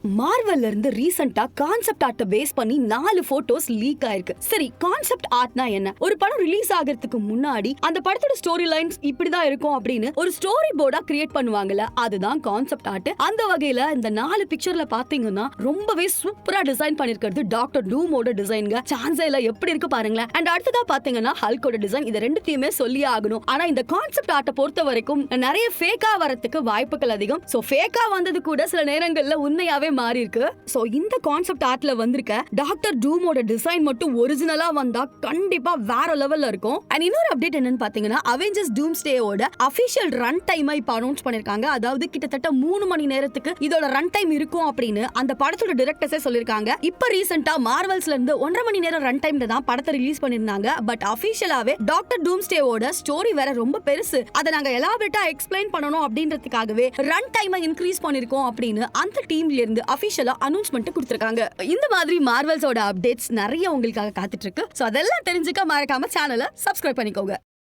மார்வல்ல இருந்து ரீசெண்டா concept ஆர்ட்ட base பண்ணி 4 போட்டோஸ் லீக் ஆயிருக்கு. சரி, கான்செப்ட் ஆர்ட்னா என்ன? ஒரு படம் ரிலீஸ் ஆகிறதுக்கு முன்னாடி அந்த படத்தோட ஸ்டோரி லைன்ஸ் இப்படிதான் இருக்கும் அப்படின்னு ஒரு ஸ்டோரி போர்டா கிரியேட் பண்ணுவாங்கல்ல, அதுதான் கான்செப்ட் ஆர்ட். அந்த வகையில இந்த 4 பிக்சர்ல பாத்தீங்கன்னா ரொம்பவே சூப்பரா டிசைன் பண்ணிருக்கிறது டாக்டர் டூமோட டிசைன்ங்க. சான்ஸே இல்ல, எப்படி இருக்கு பாருங்களேன். அண்ட் அடுத்ததா பாத்தீங்கன்னா ஹல்கோட டிசைன். இது ரெண்டுத்தையுமே சொல்லியே ஆகணும். ஆனா இந்த கான்செப்ட் ஆர்ட்ட பொறுத்த வரைக்கும் நிறைய ஃபேக்கா வரதுக்கு வாய்ப்புகள் அதிகம். சோ ஃபேக்கா வந்தது கூட சில நேரங்கள்ல உண்மையாவே மாறி இருக்கு. சோ இந்த கான்செப்ட் ஆர்ட்ல வந்திருக்க டாக்டர் டூமோட டிசைன் மட்டும் ஒரிஜினலா வந்தா கண்டிப்பா வேற லெவல்ல இருக்கும். அண்ட் இன்னொரு அப்டேட் என்னன்னு பாத்தீங்கன்னா அவெஞ்சர்ஸ் டூம்ஸ்டேயோட அபிஷியல் ரன் டைமை இப்ப அனௌன்ஸ் பண்ணிருக்காங்க. அதாவது கிட்டத்தட்ட 3 மணி நேரத்துக்கு இதோட ரன் டைம் இருக்கும் அப்படின்னு அந்த படத்தோட டைரக்டர்ஸே சொல்லிருக்காங்க. இப்ப ரீசெண்டா மார்வல்ஸ்ல இருந்து 1.5 மணி நேரம் ரன் டைம்ல தான் படத்தை ரிலீஸ் பண்ணிருந்தாங்க. பட் அபிஷியலாவே டாக்டர் டூம்ஸ்டேயோட ஸ்டோரி வேற ரொம்ப பெருசு, அதை நாங்க எலாபரேட்டா எக்ஸ்பிளைன் பண்ணணும் அப்படின்றதுக்காகவே ரன் டைமை இன்க்ரீஸ் பண்ணிருக்கோம் அப்படின்னு அந்த டீம்ல இருந்து அபிஷியலா அனௌன்ஸ்மெண்ட் கொடுத்திருக்காங்க. இந்த மாதிரி மார்வல்ஸோட அப்டேட்ஸ் நிறைய உங்களுக்காக காத்துட்டு இருக்கு. சோ அதெல்லாம் தெரிஞ்சுக்க மறக்காம சேனலை சப்ஸ்கிரைப் பண்ணிக்கோங்க.